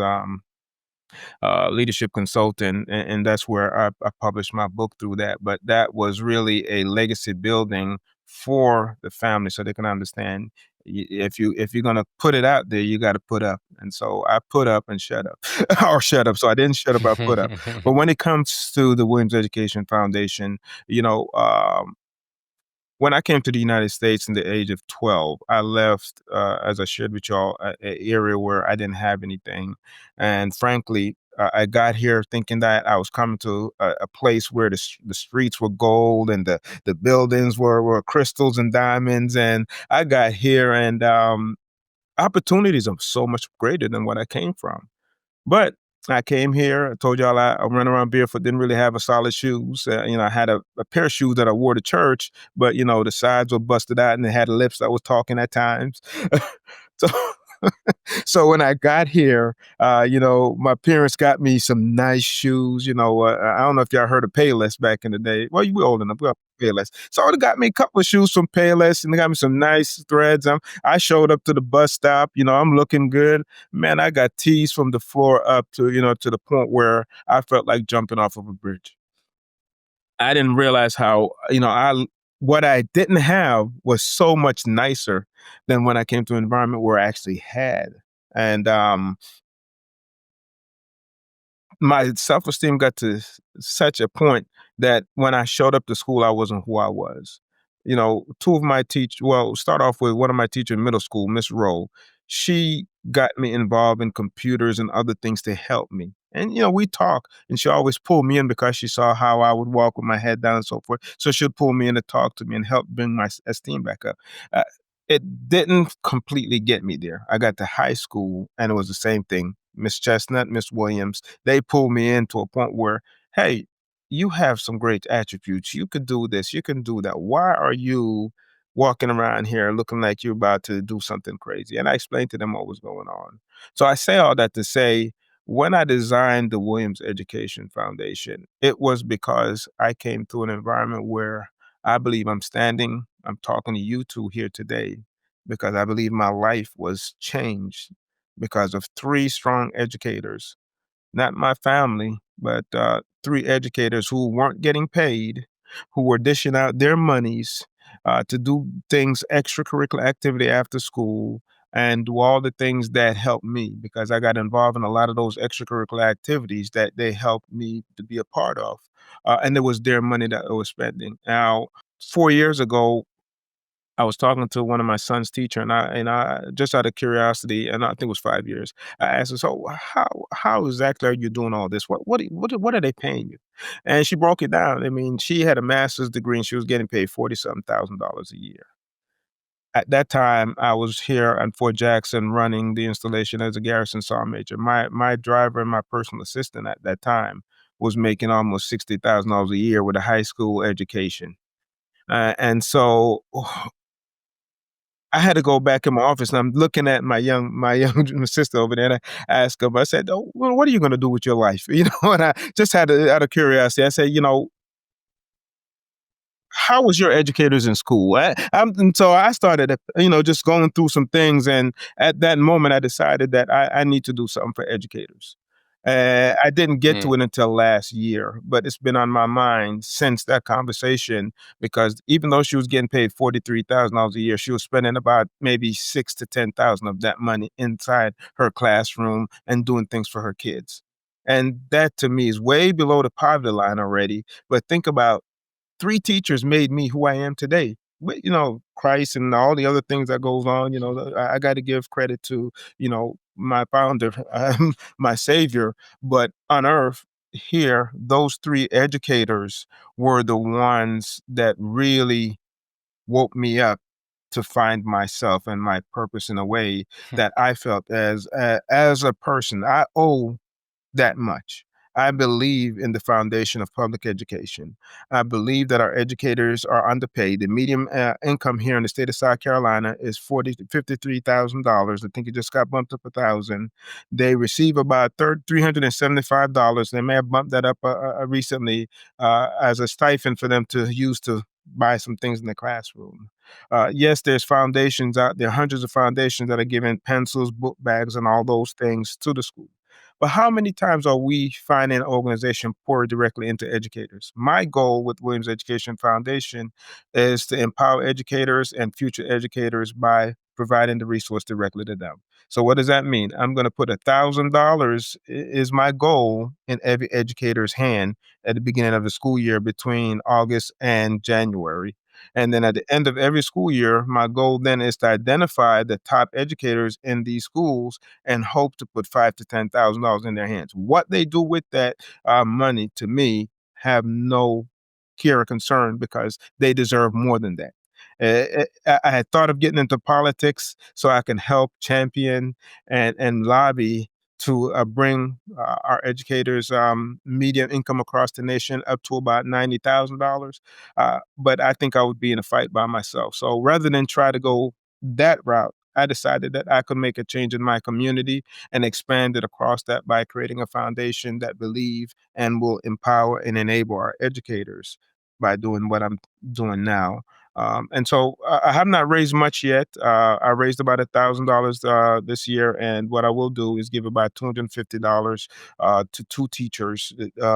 leadership consultant, and that's where I published my book through that. But that was really a legacy building for the family, so they can understand if you're gonna put it out there, you got to put up. And so I put up and shut up, or shut up. So I didn't shut up, I put up. But when it comes to the Williams Education Foundation, you know, when I came to the United States in the age of 12, I left, as I shared with y'all, a area where I didn't have anything. And frankly, I got here thinking that I was coming to a place where the streets were gold and the buildings were crystals and diamonds. And I got here, and opportunities are so much greater than what I came from. But I came here. I told y'all I ran around barefoot, didn't really have a solid shoes. I had a pair of shoes that I wore to church, but the sides were busted out and they had lips that was talking at times. so so when I got here, my parents got me some nice shoes. I don't know if y'all heard of Payless back in the day. Well, you were old enough. We got Payless. So they got me a couple of shoes from Payless, and they got me some nice threads. I showed up to the bus stop. I'm looking good. Man, I got teased from the floor up to the point where I felt like jumping off of a bridge. I didn't realize how, what I didn't have was so much nicer than when I came to an environment where I actually had. And my self-esteem got to such a point that when I showed up to school, I wasn't who I was. Two of my teachers, well, start off with one of my teachers in middle school, Miss Rowe. She got me involved in computers and other things to help me. And, we talk, and she always pulled me in because she saw how I would walk with my head down and so forth. So she'd pull me in to talk to me and help bring my esteem back up. Uh, it didn't completely get me there. I got to high school, and it was the same thing. Miss Chestnut, Miss Williams, they pulled me in to a point where, hey, you have some great attributes. You could do this. You can do that. Why are you walking around here looking like you're about to do something crazy? And I explained to them what was going on. So I say all that to say, when I designed the Williams Education Foundation, it was because I came to an environment where I believe I'm talking to you two here today because I believe my life was changed because of three strong educators, not my family, but three educators who weren't getting paid, who were dishing out their monies to do things, extracurricular activity after school, and do all the things that helped me because I got involved in a lot of those extracurricular activities that they helped me to be a part of. And it was their money that I was spending. Now, 4 years ago, I was talking to one of my son's teacher, and I just out of curiosity, and I think it was 5 years. I asked her, "So how exactly are you doing all this? What are they paying you?" And she broke it down. I mean, she had a master's degree and she was getting paid $40-something thousand a year. At that time, I was here in Fort Jackson running the installation as a garrison sergeant major. My driver and my personal assistant at that time was making almost $60,000 a year with a high school education. And so I had to go back in my office, and I'm looking at my young sister over there, and I asked her, I said, "Oh, well, what are you gonna do with your life?" And I just had out of curiosity, I said, how was your educators in school? And so I started, just going through some things. And at that moment, I decided that I need to do something for educators. I didn't get to it until last year, but it's been on my mind since that conversation because even though she was getting paid $43,000 a year, she was spending about maybe 6 to 10,000 of that money inside her classroom and doing things for her kids. And that to me is way below the poverty line already. But think about three teachers made me who I am today. But, Christ and all the other things that goes on, I got to give credit to, my founder, my savior. But on earth here, those three educators were the ones that really woke me up to find myself and my purpose in a way that I felt as a person, I owe that much. I believe in the foundation of public education. I believe that our educators are underpaid. The median income here in the state of South Carolina is $53,000. I think it just got bumped up 1,000. They receive about $375. They may have bumped that up recently as a stipend for them to use to buy some things in the classroom. Yes, there's foundations out there, hundreds of foundations that are giving pencils, book bags, and all those things to the school. But how many times are we finding an organization pour directly into educators? My goal with Williams Education Foundation is to empower educators and future educators by providing the resource directly to them. So what does that mean? I'm going to put $1,000 is my goal in every educator's hand at the beginning of the school year between August and January. And then at the end of every school year, my goal then is to identify the top educators in these schools and hope to put five to $10,000 in their hands. What they do with that money, to me, have no care or concern because they deserve more than that. I had thought of getting into politics so I can help champion and lobby to bring our educators' median income across the nation up to about $90,000. But I think I would be in a fight by myself. So rather than try to go that route, I decided that I could make a change in my community and expand it across that by creating a foundation that believe and will empower and enable our educators by doing what I'm doing now. And so I have not raised much yet. I raised about $1,000 this year, and what I will do is give about $250 to two teachers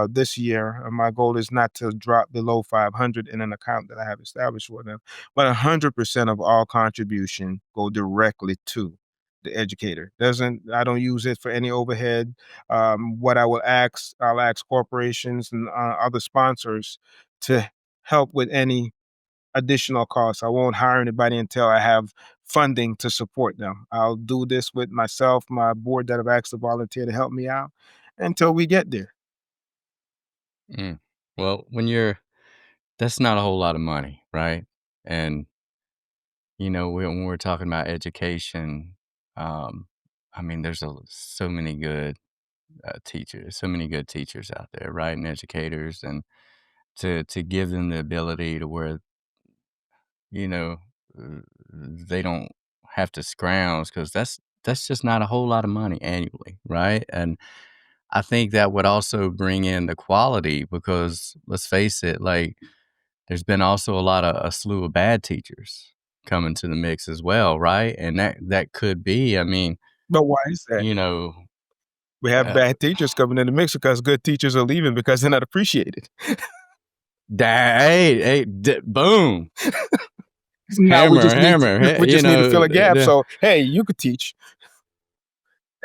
this year. My goal is not to drop below 500 in an account that I have established for them, but 100% of all contribution go directly to the educator. Doesn't I don't use it for any overhead. What I'll ask corporations and other sponsors to help with any additional costs. I won't hire anybody until I have funding to support them. I'll do this with myself, my board that I've asked to volunteer to help me out until we get there. Mm. Well, that's not a whole lot of money, right? And, when we're talking about education, um, I mean, there's so many good teachers, so many good teachers out there, right? And educators, and to give them the ability to where, you know, they don't have to scrounge because that's just not a whole lot of money annually, right? And I think that would also bring in the quality because let's face it, like there's been also a slew of bad teachers coming to the mix as well, right? And that could be, I mean, But why is that? you know, We have uh, bad teachers coming in the mix because good teachers are leaving because they're not appreciated. boom, Now we hammer, just need hammer, we just need to fill a gap. So hey, you could teach.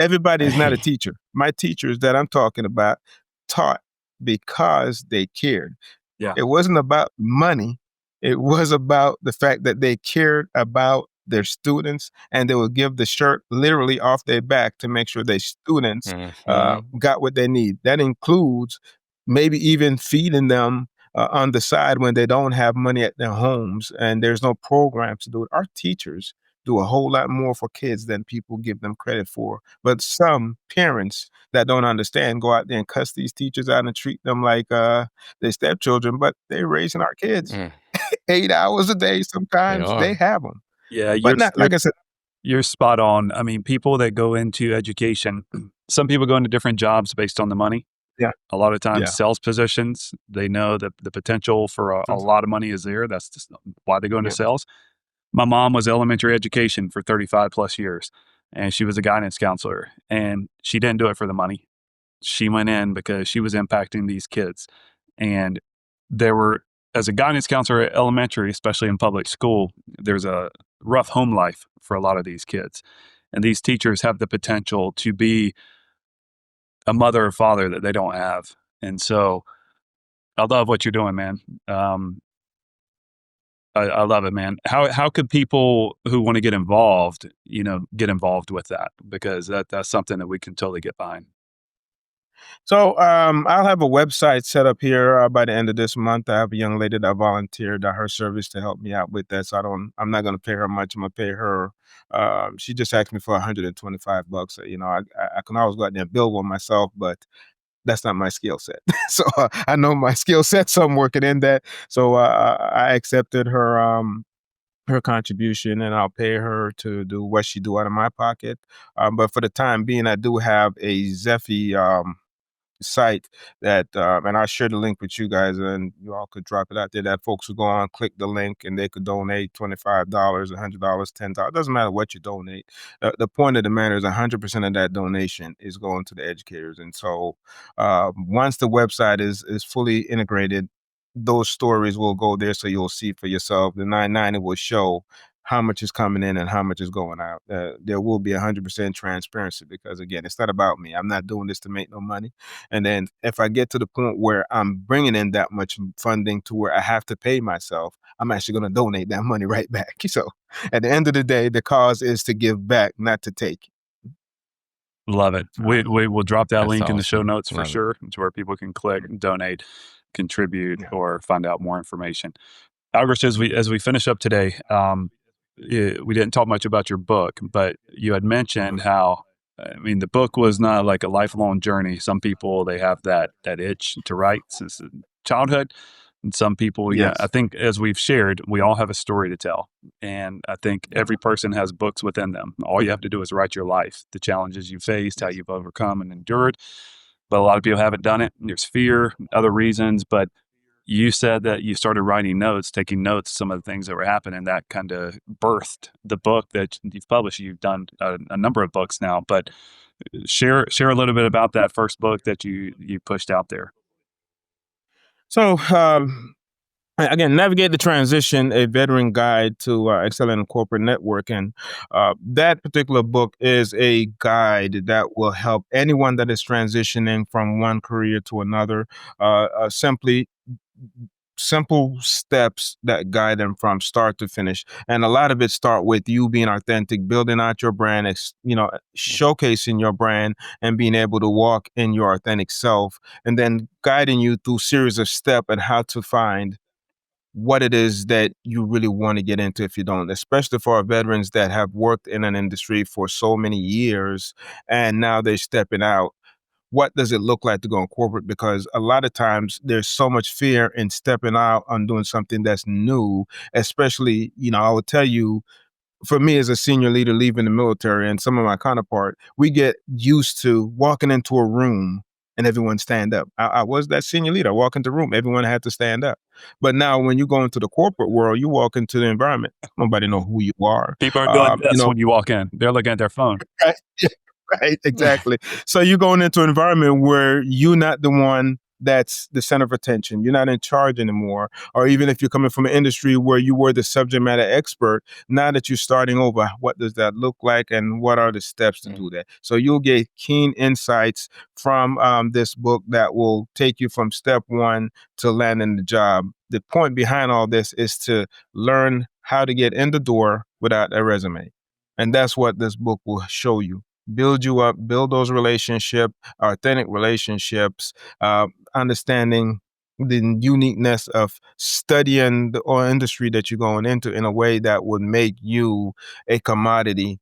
Everybody is not a hey, teacher. My teachers that I'm talking about taught because they cared. Yeah. It wasn't about money. It was about the fact that they cared about their students and they would give the shirt literally off their back to make sure their students mhm, got what they need. That includes maybe even feeding them on the side when they don't have money at their homes and there's no programs to do it. Our teachers do a whole lot more for kids than people give them credit for. But some parents that don't understand go out there and cuss these teachers out and treat them like their stepchildren, but they're raising our kids mm, 8 hours a day. they Sometimes they are. have them, Yeah, but not like I said. you're spot on. I mean, people that go into education, some people go into different jobs based on the money. Yeah, A lot of times, yeah, sales positions, they know that the potential for a lot of money is there. That's just why they go into yeah. sales. My mom was elementary education for 35 plus years, and she was a guidance counselor, and she didn't do it for the money. She went in because she was impacting these kids. And there were, as a guidance counselor at elementary, especially in public school, there's a rough home life for a lot of these kids. And these teachers have the potential to be a mother or father that they don't have. And so I love what you're doing, man. I love it, man. How could people who want to get involved with that? Because that's something that we can totally get behind. So I'll have a website set up here by the end of this month. I have a young lady that volunteered her service to help me out with that. So I'm not going to pay her much. I'm going to pay her. She just asked me for $125. You know, I can always go out there and build one myself, but that's not my skill set. So I know my skill set, so I'm working in that. So I accepted her contribution, and I'll pay her to do what she do out of my pocket. But for the time being, I do have a Zephy site that, and I'll share the link with you guys, and you all could drop it out there, that folks will go on, click the link, and they could donate $25, $100, $10. It doesn't matter what you donate. The point of the matter is 100% of that donation is going to the educators. And so once the website is fully integrated, those stories will go there, so you'll see for yourself. The 990 will show how much is coming in and how much is going out. There will be 100% transparency, because again, it's not about me. I'm not doing this to make no money. And then if I get to the point where I'm bringing in that much funding to where I have to pay myself, I'm actually going to donate that money right back. So at the end of the day, the cause is to give back, not to take. Love it. We will drop that That's link in the show awesome. notes for Love it. sure, to where people can click, donate, contribute, Yeah. or find out more information. Algrish, as we finish up today, we didn't talk much about your book, but you had mentioned how, I mean, the book was not like a lifelong journey. Some people, they have that itch to write since childhood. And some people, Yes. I think as we've shared, we all have a story to tell. And I think every person has books within them. All you have to do is write your life, the challenges you faced, how you've overcome and endured. But a lot of people haven't done it. There's fear, other reasons. But you said that you started writing notes, taking notes, some of the things that were happening, that kind of birthed the book that you've published. You've done a number of books now, but share a little bit about that first book that you pushed out there. So again, Navigate the Transition, a veteran guide to excelling in corporate network. And that particular book is a guide that will help anyone that is transitioning from one career to another. Simple steps that guide them from start to finish. And a lot of it start with you being authentic, building out your brand, showcasing your brand and being able to walk in your authentic self, and then guiding you through series of steps and how to find what it is that you really want to get into if you don't, especially for our veterans that have worked in an industry for so many years and now they're stepping out. What does it look like to go in corporate? Because a lot of times there's so much fear in stepping out on doing something that's new, especially, I would tell you, for me as a senior leader leaving the military and some of my counterpart, we get used to walking into a room and everyone stand up. I was that senior leader. I walk into the room, everyone had to stand up. But now when you go into the corporate world, you walk into the environment, nobody know who you are. People are doing this when you walk in. They're looking at their phone. Right? Right, exactly. So you're going into an environment where you're not the one that's the center of attention. You're not in charge anymore. Or even if you're coming from an industry where you were the subject matter expert, now that you're starting over, what does that look like and what are the steps to do that? So you'll get keen insights from this book that will take you from step one to landing the job. The point behind all this is to learn how to get in the door without a resume. And that's what this book will show you. Build you up, build those relationships, authentic relationships, understanding the uniqueness of studying the oil industry that you're going into in a way that would make you a commodity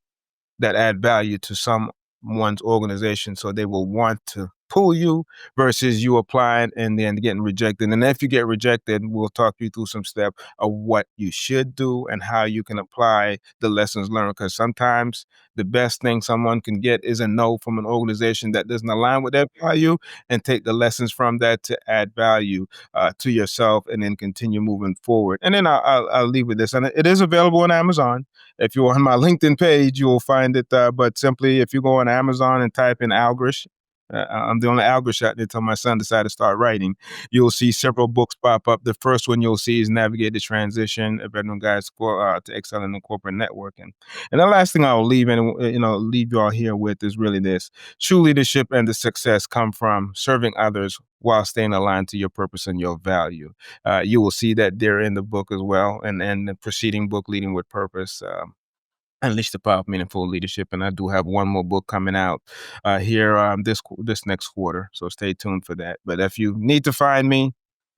that add value to someone's organization, so they will want to pull you versus you applying and then getting rejected. And if you get rejected, we'll talk you through some steps of what you should do and how you can apply the lessons learned. Because sometimes the best thing someone can get is a no from an organization that doesn't align with their value, and take the lessons from that to add value to yourself and then continue moving forward. And then I'll leave with this. And it is available on Amazon. If you're on my LinkedIn page, you will find it. But simply, if you go on Amazon and type in Algrish, I'm the only Algrish out there until my son decided to start writing. You'll see several books pop up. The first one you'll see is Navigate the Transition, a veteran guide to excel in the corporate networking. And the last thing I'll leave leave you all here with is really this: true leadership and the success come from serving others while staying aligned to your purpose and your value. You will see that there in the book as well, and the preceding book, Leading with Purpose. Unleash the Power of Meaningful Leadership. And I do have one more book coming out here this next quarter. So stay tuned for that. But if you need to find me,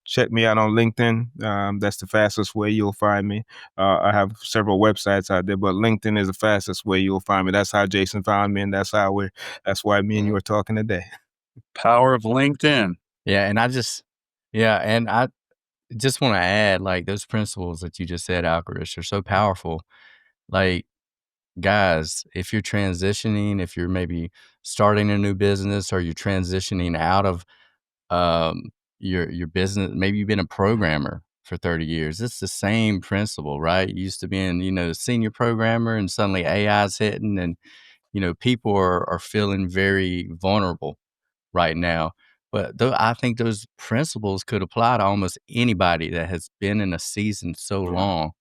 check me out on LinkedIn. That's the fastest way you'll find me. I have several websites out there, but LinkedIn is the fastest way you'll find me. That's how Jason found me, and that's why me and you are talking today. Power of LinkedIn. Yeah. And I just want to add, like, those principles that you just said, Algrish, are so powerful. Like, guys, if you're transitioning, if you're maybe starting a new business, or you're transitioning out of your business, maybe you've been a programmer for 30 years. It's the same principle, right? You used to being, a senior programmer, and suddenly AI's hitting, and, people are feeling very vulnerable right now. But I think those principles could apply to almost anybody that has been in a season so long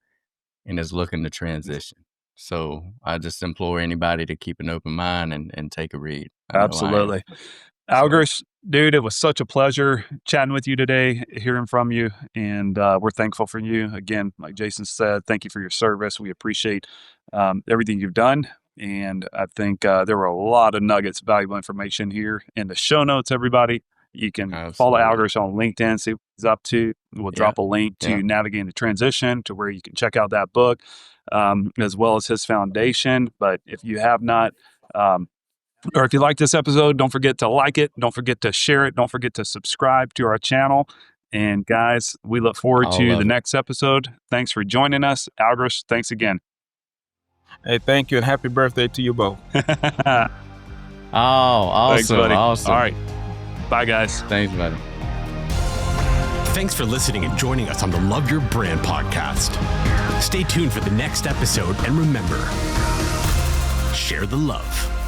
and is looking to transition. So I just implore anybody to keep an open mind and take a read. I know I am. Absolutely. Algrish, dude, it was such a pleasure chatting with you today, hearing from you, and we're thankful for you. Again, like Jason said, thank you for your service. We appreciate everything you've done, and I think there were a lot of nuggets, valuable information here in the show notes, everybody. You can follow Absolutely. Algrish on LinkedIn, see what he's up to. We'll drop a link to Navigating the Transition, to where you can check out that book, as well as his foundation. But if you have not, or if you like this episode, don't forget to like it. Don't forget to share it. Don't forget to subscribe to our channel. And guys, we look forward to the next episode. Thanks for joining us. Algrish, thanks again. Hey, thank you, and happy birthday to you both. Oh, awesome. Thanks, buddy. Awesome. All right. Bye, guys. Thanks, buddy. Thanks for listening and joining us on the Love Your Brand podcast. Stay tuned for the next episode, and remember, share the love.